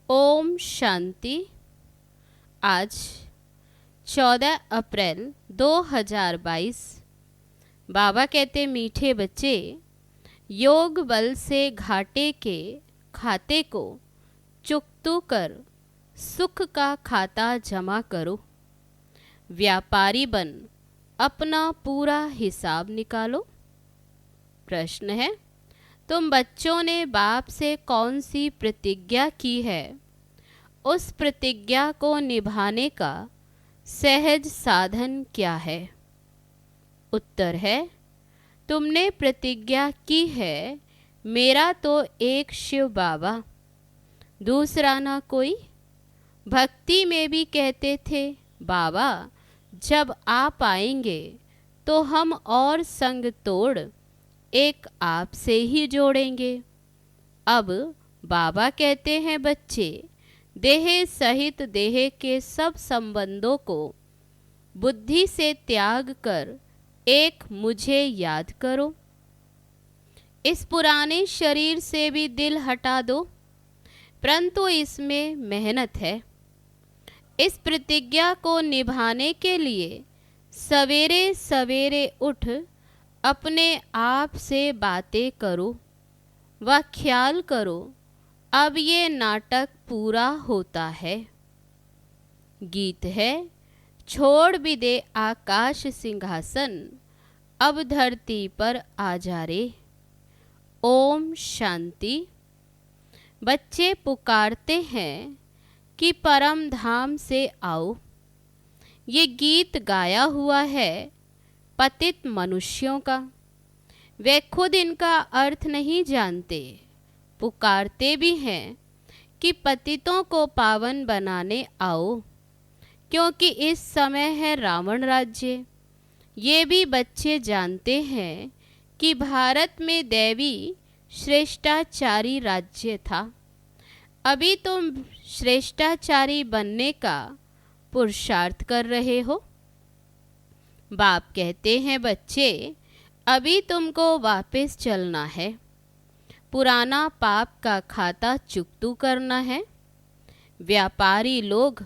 ओम शांति। आज 14 अप्रैल 2022। बाबा कहते मीठे बच्चे, योग बल से घाटे के खाते को चुकतू कर सुख का खाता जमा करो। व्यापारी बन अपना पूरा हिसाब निकालो। प्रश्न है, तुम बच्चों ने बाप से कौन सी प्रतिज्ञा की है? उस प्रतिज्ञा को निभाने का सहज साधन क्या है? उत्तर है, तुमने प्रतिज्ञा की है, मेरा तो एक शिव बाबा, दूसरा ना कोई। भक्ति में भी कहते थे, बाबा जब आप आएंगे तो हम और संग तोड़ एक आप से ही जोड़ेंगे। अब बाबा कहते हैं, बच्चे देह सहित देह के सब संबंधों को बुद्धि से त्याग कर एक मुझे याद करो। इस पुराने शरीर से भी दिल हटा दो, परंतु इसमें मेहनत है। इस प्रतिज्ञा को निभाने के लिए सवेरे सवेरे उठ अपने आप से बातें करो व ख्याल करो, अब ये नाटक पूरा होता है। गीत है, छोड़ भी दे आकाश सिंहासन, अब धरती पर आ जा रे। ओम शांति। बच्चे पुकारते हैं कि परम धाम से आओ। ये गीत गाया हुआ है पतित मनुष्यों का। वे खुद इनका अर्थ नहीं जानते, पुकारते भी हैं कि पतितों को पावन बनाने आओ, क्योंकि इस समय है रावण राज्य। ये भी बच्चे जानते हैं कि भारत में दैवी श्रेष्ठाचारी राज्य था। अभी तुम श्रेष्ठाचारी बनने का पुरुषार्थ कर रहे हो। बाप कहते हैं, बच्चे अभी तुमको वापस चलना है, पुराना पाप का खाता चुकतू करना है। व्यापारी लोग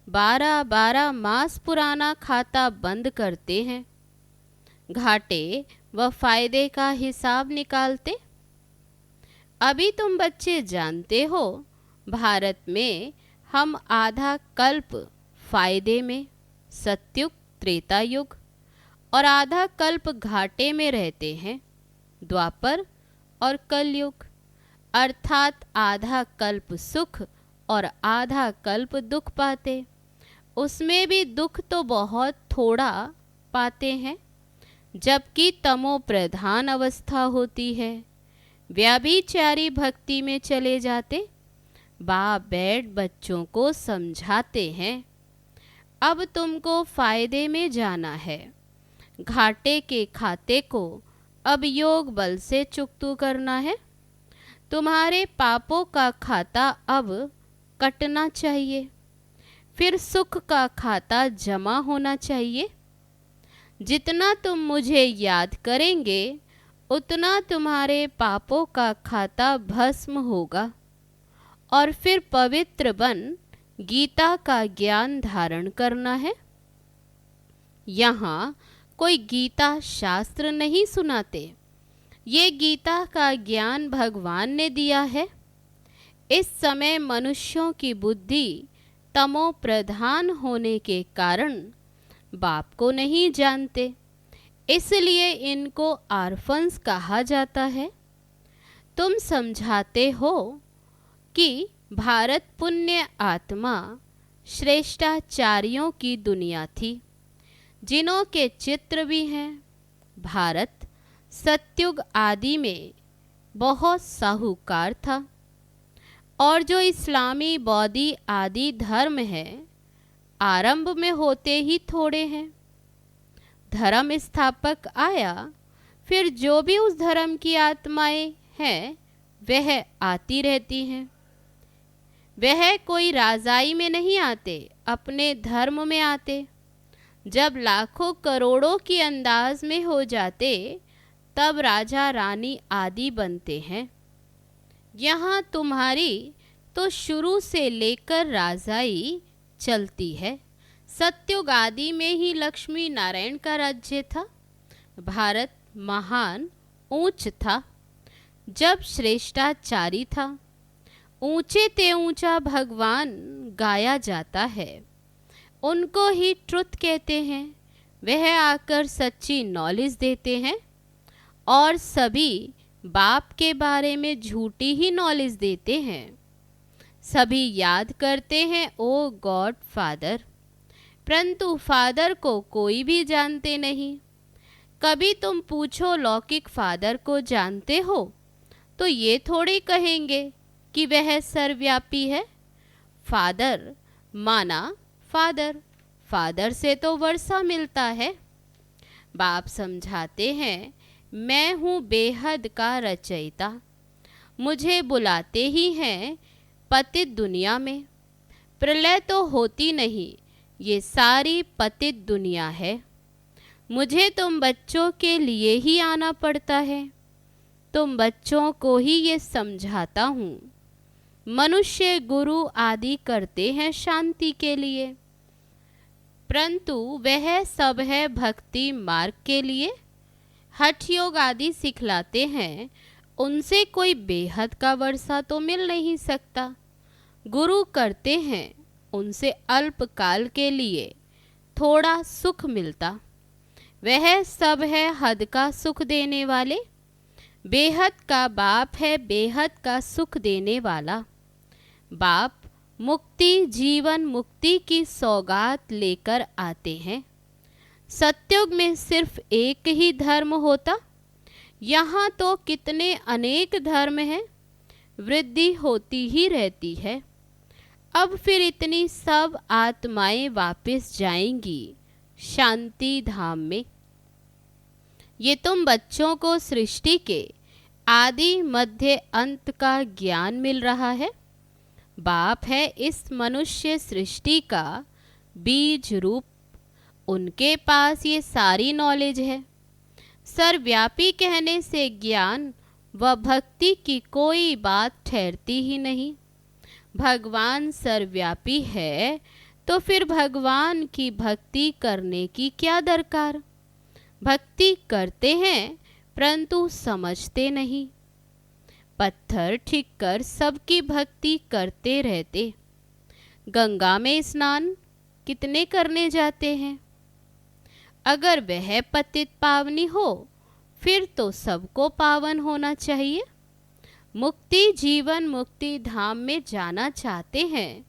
12-12 मास पुराना खाता बंद करते हैं, घाटे व फायदे का हिसाब निकालते। अभी तुम बच्चे जानते हो, भारत में हम आधा कल्प फायदे में, सतयुग त्रेता युग, और आधा कल्प घाटे में रहते हैं, द्वापर और कलयुग। अर्थात आधा कल्प सुख और आधा कल्प दुख पाते। उसमें भी दुख तो बहुत थोड़ा पाते हैं, जबकि तमो प्रधान अवस्था होती है। व्याभिचारी भक्ति में चले जाते। बाप बैठ बच्चों को समझाते हैं, अब तुमको फायदे में जाना है। घाटे के खाते को अब योग बल से चुकतू करना है। तुम्हारे पापों का खाता अब कटना चाहिए, फिर सुख का खाता जमा होना चाहिए। जितना तुम मुझे याद करेंगे, उतना तुम्हारे पापों का खाता भस्म होगा, और फिर पवित्र बन गीता का ज्ञान धारण करना है। यहाँ कोई गीता शास्त्र नहीं सुनाते, ये गीता का ज्ञान भगवान ने दिया है। इस समय मनुष्यों की बुद्धि तमो प्रधान होने के कारण बाप को नहीं जानते, इसलिए इनको आर्फन्स कहा जाता है। तुम समझाते हो कि भारत पुण्य आत्मा श्रेष्ठाचार्यों की दुनिया थी, जिनों के चित्र भी हैं। भारत सतयुग आदि में बहुत साहूकार था, और जो इस्लामी बौद्धी आदि धर्म है, आरंभ में होते ही थोड़े हैं। धर्म स्थापक आया, फिर जो भी उस धर्म की आत्माएं हैं वह आती रहती हैं। वह कोई राजाई में नहीं आते, अपने धर्म में आते। जब लाखों करोड़ों की अंदाज में हो जाते, तब राजा रानी आदि बनते हैं। यहाँ तुम्हारी तो शुरू से लेकर राजाई चलती है। सत्युग आदि में ही लक्ष्मी नारायण का राज्य था। भारत महान ऊंच था जब श्रेष्ठाचारी था। ऊंचे ते ऊंचा भगवान गाया जाता है, उनको ही ट्रुथ कहते हैं। वह आकर सच्ची नॉलेज देते हैं और सभी बाप के बारे में झूठी ही नॉलेज देते हैं। सभी याद करते हैं ओ गॉड फादर, परंतु फादर को कोई भी जानते नहीं। कभी तुम पूछो लौकिक फादर को जानते हो, तो ये थोड़ी कहेंगे कि वह सर्वव्यापी है। फादर माना फादर, फादर से तो वर्षा मिलता है। बाप समझाते हैं, मैं हूँ बेहद का रचयिता। मुझे बुलाते ही हैं पतित दुनिया में। प्रलय तो होती नहीं, ये सारी पतित दुनिया है। मुझे तुम बच्चों के लिए ही आना पड़ता है। तुम बच्चों को ही ये समझाता हूँ। मनुष्य गुरु आदि करते हैं शांति के लिए, परंतु वह सब है भक्ति मार्ग के लिए। हठ योग आदि सिखलाते हैं, उनसे कोई बेहद का वर्षा तो मिल नहीं सकता। गुरु करते हैं, उनसे अल्पकाल के लिए थोड़ा सुख मिलता। वह सब है हद का सुख देने वाले। बेहद का बाप है बेहद का सुख देने वाला। बाप मुक्ति जीवन मुक्ति की सौगात लेकर आते हैं। सत्युग में सिर्फ एक ही धर्म होता, यहाँ तो कितने अनेक धर्म हैं। वृद्धि होती ही रहती है। अब फिर इतनी सब आत्माएं वापस जाएंगी शांति धाम में। ये तुम बच्चों को सृष्टि के आदि मध्य अंत का ज्ञान मिल रहा है। बाप है इस मनुष्य सृष्टि का बीज रूप, उनके पास ये सारी नॉलेज है। सर्वव्यापी कहने से ज्ञान व भक्ति की कोई बात ठहरती ही नहीं। भगवान सर्वव्यापी है तो फिर भगवान की भक्ति करने की क्या दरकार। भक्ति करते हैं परंतु समझते नहीं। पत्थर ठीक कर सबकी भक्ति करते रहते। गंगा में स्नान कितने करने जाते हैं। अगर वह पतित पावनी हो, फिर तो सबको पावन होना चाहिए। मुक्ति जीवन मुक्ति धाम में जाना चाहते हैं,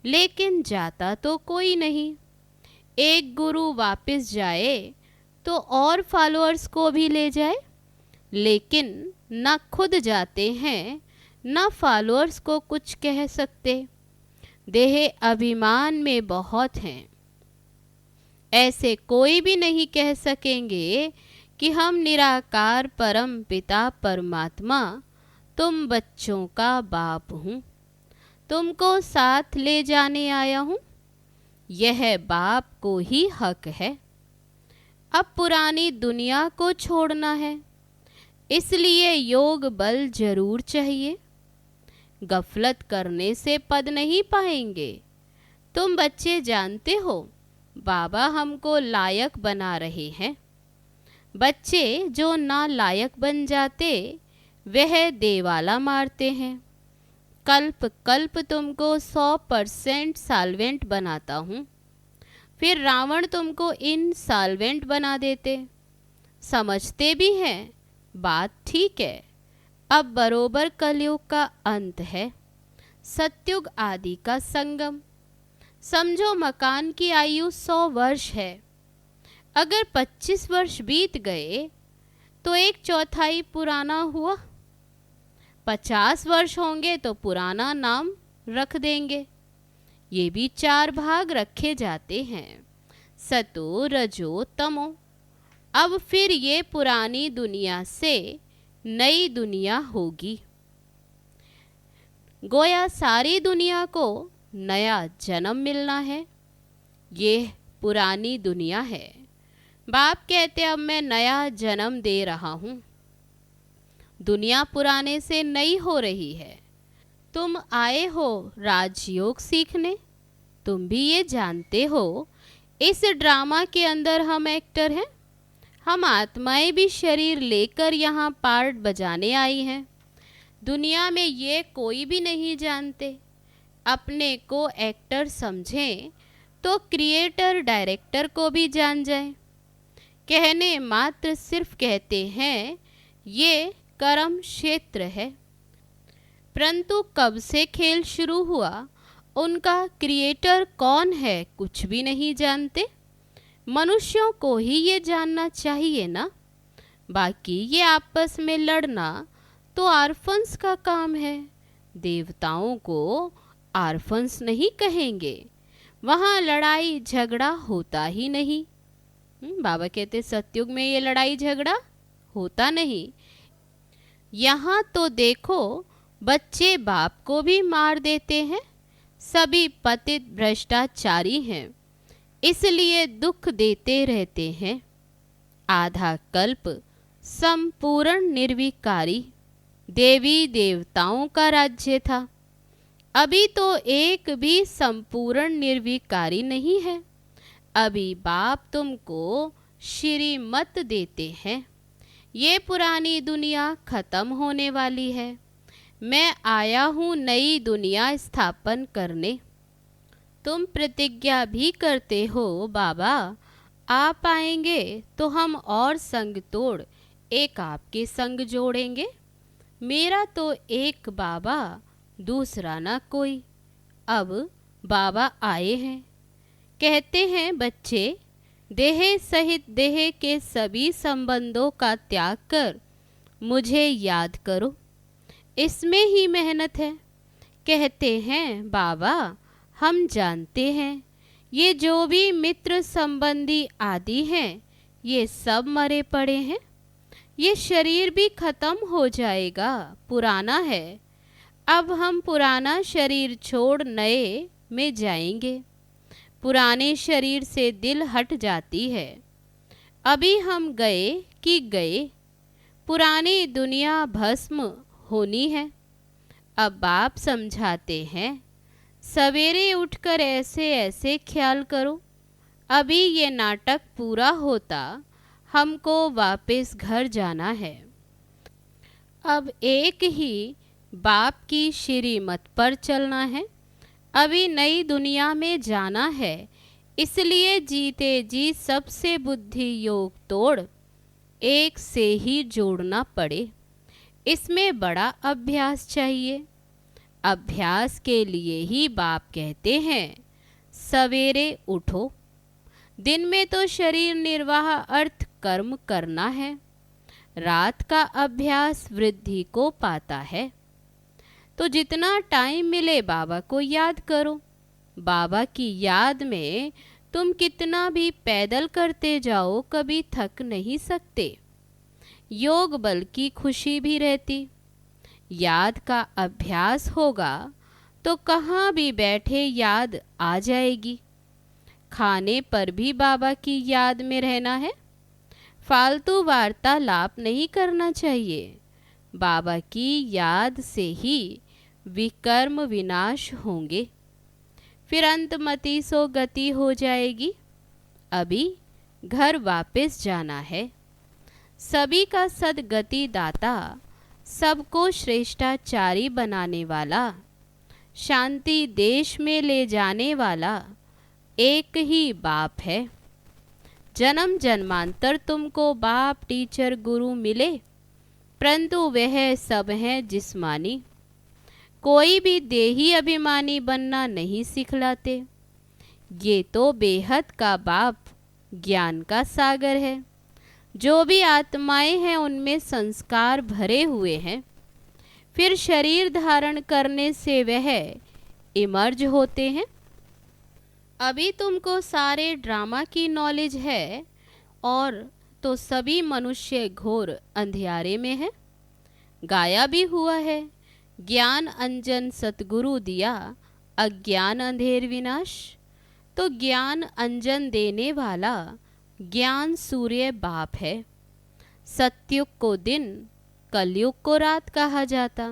लेकिन जाता तो कोई नहीं। एक गुरु वापस जाए तो और फॉलोअर्स को भी ले जाए, लेकिन न खुद जाते हैं न फॉलोअर्स को कुछ कह सकते। देह अभिमान में बहुत हैं। ऐसे कोई भी नहीं कह सकेंगे कि हम निराकार परम पिता परमात्मा तुम बच्चों का बाप हूँ, तुमको साथ ले जाने आया हूँ। यह बाप को ही हक है। अब पुरानी दुनिया को छोड़ना है, इसलिए योग बल जरूर चाहिए। गफलत करने से पद नहीं पाएंगे। तुम बच्चे जानते हो, बाबा हमको लायक बना रहे हैं। बच्चे जो ना लायक बन जाते, वह देवाला मारते हैं। कल्प कल्प तुमको 100% साल्वेंट बनाता हूँ, फिर रावण तुमको इनसाल्वेंट बना देते। समझते भी हैं, बात ठीक है। अब बरोबर कलयुग का अंत है, सत्युग आदि का संगम। समझो मकान की आयु 100 वर्ष है। अगर 25 वर्ष बीत गए तो 1/4 पुराना हुआ। 50 वर्ष होंगे तो पुराना नाम रख देंगे। ये भी 4 भाग रखे जाते हैं, सतो रजो तमो। अब फिर ये पुरानी दुनिया से नई दुनिया होगी। गोया सारी दुनिया को नया जन्म मिलना है। ये पुरानी दुनिया है। बाप कहते अब मैं नया जन्म दे रहा हूँ। दुनिया पुराने से नई हो रही है, तुम आए हो राजयोग सीखने। तुम भी ये जानते हो इस ड्रामा के अंदर हम एक्टर हैं। हम आत्माएं भी शरीर लेकर यहाँ पार्ट बजाने आई हैं। दुनिया में ये कोई भी नहीं जानते। अपने को एक्टर समझें तो क्रिएटर डायरेक्टर को भी जान जाए। कहने मात्र सिर्फ कहते हैं ये कर्म क्षेत्र है, परंतु कब से खेल शुरू हुआ, उनका क्रिएटर कौन है, कुछ भी नहीं जानते। मनुष्यों को ही ये जानना चाहिए ना। बाकी ये आपस में लड़ना तो आर्फन्स का काम है। देवताओं को आर्फन्स नहीं कहेंगे, वहाँ लड़ाई झगड़ा होता ही नहीं। बाबा कहते सतयुग में ये लड़ाई झगड़ा होता नहीं। यहाँ तो देखो बच्चे बाप को भी मार देते हैं। सभी पतित भ्रष्टाचारी हैं, इसलिए दुख देते रहते हैं। आधा कल्प संपूर्ण निर्विकारी देवी देवताओं का राज्य था। अभी तो एक भी संपूर्ण निर्विकारी नहीं है। अभी बाप तुमको श्रीमत देते हैं। ये पुरानी दुनिया खत्म होने वाली है। मैं आया हूँ नई दुनिया स्थापन करने। तुम प्रतिज्ञा भी करते हो बाबा आप आएंगे तो हम और संग तोड़ एक आपके संग जोड़ेंगे। मेरा तो एक बाबा दूसरा ना कोई। अब बाबा आए हैं, कहते हैं बच्चे देह सहित देह के सभी संबंधों का त्याग कर मुझे याद करो। इसमें ही मेहनत है। कहते हैं बाबा हम जानते हैं ये जो भी मित्र संबंधी आदि हैं ये सब मरे पड़े हैं। ये शरीर भी खत्म हो जाएगा, पुराना है। अब हम पुराना शरीर छोड़ नए में जाएंगे। पुराने शरीर से दिल हट जाती है। अभी हम गए कि गए, पुरानी दुनिया भस्म होनी है। अब बाप समझाते हैं सवेरे उठकर ऐसे ऐसे ख्याल करो। अभी ये नाटक पूरा होता हमको वापस घर जाना है। अब एक ही बाप की श्रीमत पर चलना है। अभी नई दुनिया में जाना है, इसलिए जीते जी सबसे बुद्धि योग तोड़ एक से ही जोड़ना पड़े। इसमें बड़ा अभ्यास चाहिए। अभ्यास के लिए ही बाप कहते हैं सवेरे उठो। दिन में तो शरीर निर्वाह अर्थ कर्म करना है। रात का अभ्यास वृद्धि को पाता है। तो जितना टाइम मिले बाबा को याद करो। बाबा की याद में तुम कितना भी पैदल करते जाओ कभी थक नहीं सकते। योग बल की खुशी भी रहती। याद का अभ्यास होगा तो कहाँ भी बैठे याद आ जाएगी। खाने पर भी बाबा की याद में रहना है। फालतू वार्तालाप नहीं करना चाहिए। बाबा की याद से ही विकर्म विनाश होंगे। फिर अंतमति सो गति हो जाएगी। अभी घर वापस जाना है। सभी का सदगति दाता, सबको श्रेष्ठाचारी बनाने वाला, शांति देश में ले जाने वाला एक ही बाप है। जन्म जन्मांतर तुमको बाप टीचर गुरु मिले, परंतु वह सब हैं जिस्मानी। कोई भी देही अभिमानी बनना नहीं सिखलाते। ये तो बेहद का बाप ज्ञान का सागर है। जो भी आत्माएं हैं उनमें संस्कार भरे हुए हैं। फिर शरीर धारण करने से वह इमर्ज होते हैं। अभी तुमको सारे ड्रामा की नॉलेज है और तो सभी मनुष्य घोर अंधियारे में है। गाया भी हुआ है ज्ञान अंजन सतगुरु दिया, अज्ञान अंधेर विनाश। तो ज्ञान अंजन देने वाला ज्ञान सूर्य बाप है। सतयुग को दिन, कलयुग को रात कहा जाता।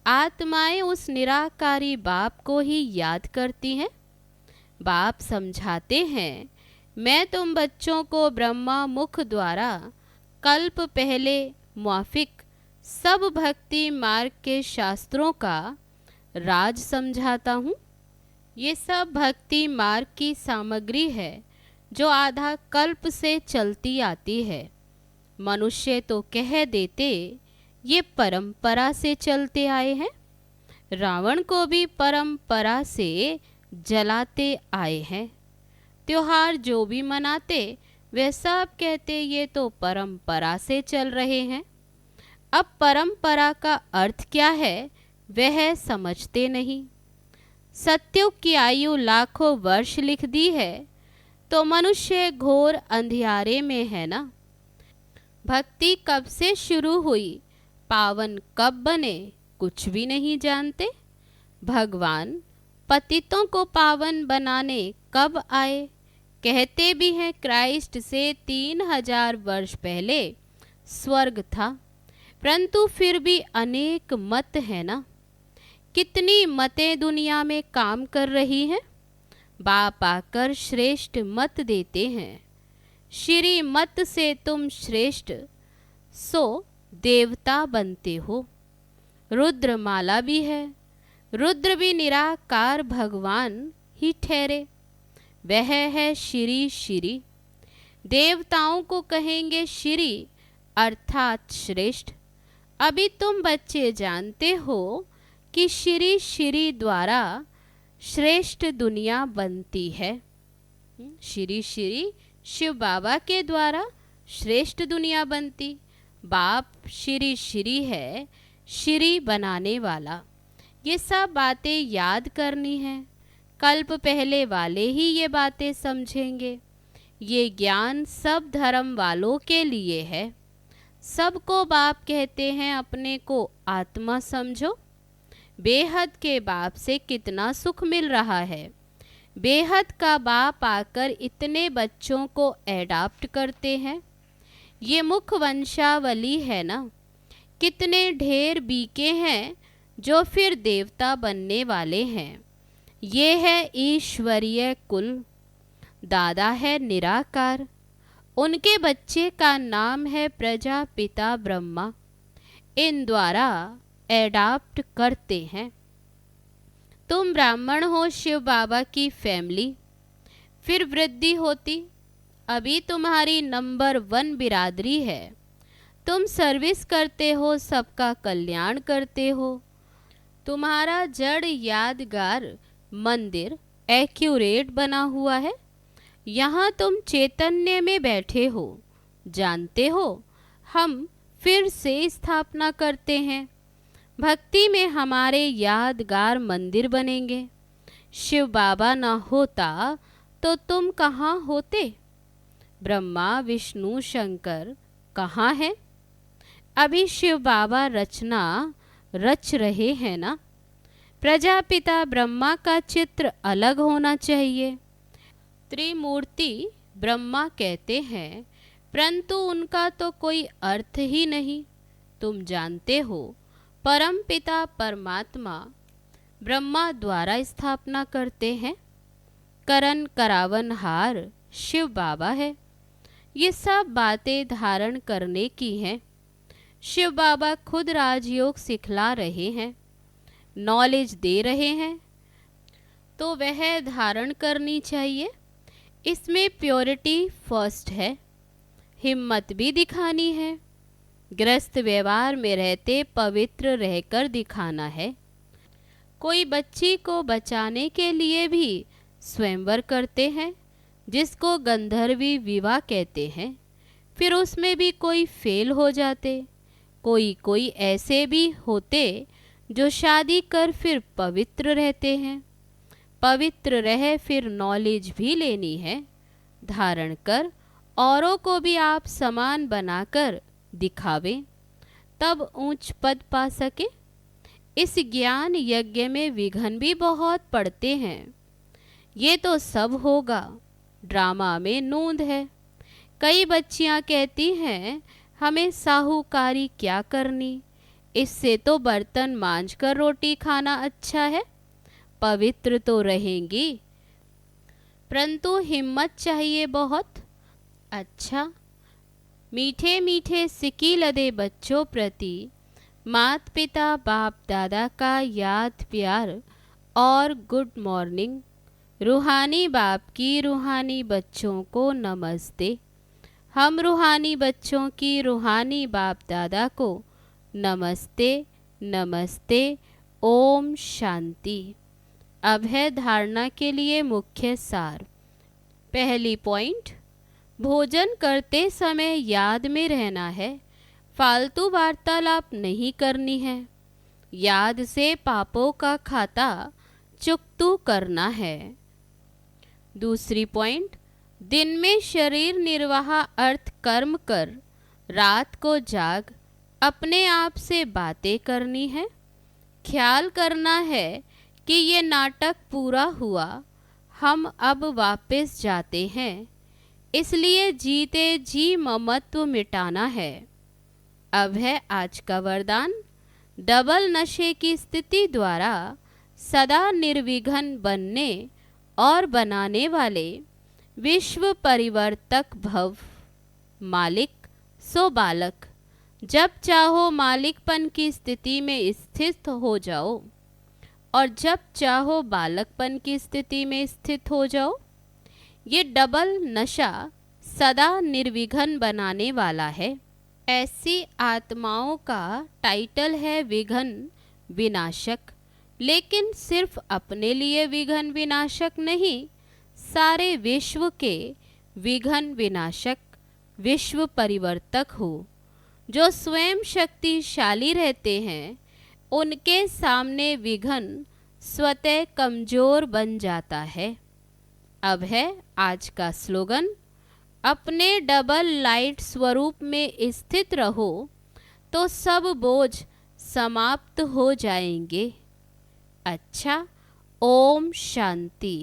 आत्माएं उस निराकारी बाप को ही याद करती हैं। बाप समझाते हैं, मैं तुम बच्चों को ब्रह्मा मुख द्वारा कल्प पहले मुआफिक सब भक्ति मार्ग के शास्त्रों का राज समझाता हूँ। ये सब भक्ति मार्ग की सामग्री है जो आधा कल्प से चलती आती है। मनुष्य तो कह देते ये परंपरा से चलते आए हैं। रावण को भी परंपरा से जलाते आए हैं। त्योहार जो भी मनाते वे सब कहते ये तो परंपरा से चल रहे हैं। अब परंपरा का अर्थ क्या है वह समझते नहीं। सत्युग की आयु लाखों वर्ष लिख दी है तो मनुष्य घोर अंधियारे में है ना। भक्ति कब से शुरू हुई, पावन कब बने, कुछ भी नहीं जानते। भगवान पतितों को पावन बनाने कब आए, कहते भी हैं क्राइस्ट से 3000 वर्ष पहले स्वर्ग था। परंतु फिर भी अनेक मत है ना। कितनी मतें दुनिया में काम कर रही हैं। बाप आकर श्रेष्ठ मत देते हैं। श्री मत से तुम श्रेष्ठ सो देवता बनते हो। रुद्र माला भी है। रुद्र भी निराकार भगवान ही ठहरे। वह है श्री श्री। देवताओं को कहेंगे श्री अर्थात श्रेष्ठ। अभी तुम बच्चे जानते हो कि श्री श्री द्वारा श्रेष्ठ दुनिया बनती है। श्री श्री शिव बाबा के द्वारा श्रेष्ठ दुनिया बनती। बाप श्री श्री है, श्री बनाने वाला। ये सब बातें याद करनी है। कल्प पहले वाले ही ये बातें समझेंगे। ये ज्ञान सब धर्म वालों के लिए है। सबको बाप कहते हैं अपने को आत्मा समझो। बेहद के बाप से कितना सुख मिल रहा है। बेहद का बाप आकर इतने बच्चों को एडाप्ट करते हैं। ये मुख वंशावली है ना। कितने ढेर बीके हैं जो फिर देवता बनने वाले हैं। ये है ईश्वरीय कुल। दादा है निराकार। उनके बच्चे का नाम है प्रजापिता ब्रह्मा। इन द्वारा एडाप्ट करते हैं। तुम ब्राह्मण हो शिव बाबा की फैमिली, फिर वृद्धि होती। अभी तुम्हारी नंबर 1 बिरादरी है। तुम सर्विस करते हो, सबका कल्याण करते हो। तुम्हारा जड़ यादगार मंदिर एक्यूरेट बना हुआ है। यहाँ तुम चैतन्य में बैठे हो। जानते हो हम फिर से स्थापना करते हैं। भक्ति में हमारे यादगार मंदिर बनेंगे। शिव बाबा न होता तो तुम कहाँ होते। ब्रह्मा विष्णु शंकर कहाँ हैं। अभी शिव बाबा रचना रच रहे हैं ना। प्रजापिता ब्रह्मा का चित्र अलग होना चाहिए। त्रिमूर्ति ब्रह्मा कहते हैं, परंतु उनका तो कोई अर्थ ही नहीं। तुम जानते हो परमपिता परमात्मा ब्रह्मा द्वारा स्थापना करते हैं। करण करावनहार शिव बाबा है। ये सब बातें धारण करने की हैं। शिव बाबा खुद राजयोग सिखला रहे हैं, नॉलेज दे रहे हैं, तो वह धारण करनी चाहिए। इसमें प्योरिटी फर्स्ट है। हिम्मत भी दिखानी है। गृहस्थ व्यवहार में रहते पवित्र रहकर दिखाना है। कोई बच्ची को बचाने के लिए भी स्वयंवर करते हैं, जिसको गंधर्वी विवाह कहते हैं। फिर उसमें भी कोई फेल हो जाते। कोई ऐसे भी होते जो शादी कर फिर पवित्र रहते हैं। पवित्र रह फिर नॉलेज भी लेनी है। धारण कर औरों को भी आप समान बनाकर दिखावे, तब ऊंच पद पा सके। इस ज्ञान यज्ञ में विघ्न भी बहुत पड़ते हैं। ये तो सब होगा, ड्रामा में नूंद है। कई बच्चियां कहती हैं हमें साहूकारी क्या करनी, इससे तो बर्तन मांजकर रोटी खाना अच्छा है, पवित्र तो रहेंगी, परंतु हिम्मत चाहिए बहुत। अच्छा, मीठे मीठे सिक्की लदे बच्चों प्रति मात पिता बाप दादा का याद प्यार और गुड मॉर्निंग। रूहानी बाप की रूहानी बच्चों को नमस्ते। हम रूहानी बच्चों की रूहानी बाप दादा को नमस्ते नमस्ते। ओम शांति। अब है धारणा के लिए मुख्य सार। पहली पॉइंट, भोजन करते समय याद में रहना है, फालतू वार्तालाप नहीं करनी है, याद से पापों का खाता चुकतू करना है। दूसरी पॉइंट, दिन में शरीर निर्वाह अर्थ कर्म कर, रात को जाग अपने आप से बातें करनी है। ख्याल करना है कि ये नाटक पूरा हुआ, हम अब वापस जाते हैं, इसलिए जीते जी ममत्व मिटाना है। अब है आज का वरदान। डबल नशे की स्थिति द्वारा सदा निर्विघ्न बनने और बनाने वाले विश्व परिवर्तक भव। मालिक सो बालक, जब चाहो मालिकपन की स्थिति में स्थित हो जाओ और जब चाहो बालकपन की स्थिति में स्थित हो जाओ। ये डबल नशा सदा निर्विघ्न बनाने वाला है। ऐसी आत्माओं का टाइटल है विघ्न विनाशक, लेकिन सिर्फ अपने लिए विघ्न विनाशक नहीं, सारे विश्व के विघ्न विनाशक, विश्व परिवर्तक हो। जो स्वयं शक्तिशाली रहते हैं, उनके सामने विघ्न स्वतः कमजोर बन जाता है। अब है आज का स्लोगन। अपने डबल लाइट स्वरूप में स्थित रहो तो सब बोझ समाप्त हो जाएंगे। अच्छा, ओम शांति।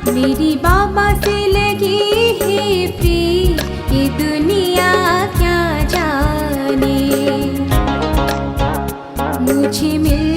मेरी बाबा से लगी है प्रीत, ये दुनिया क्या जाने। मुझे मिल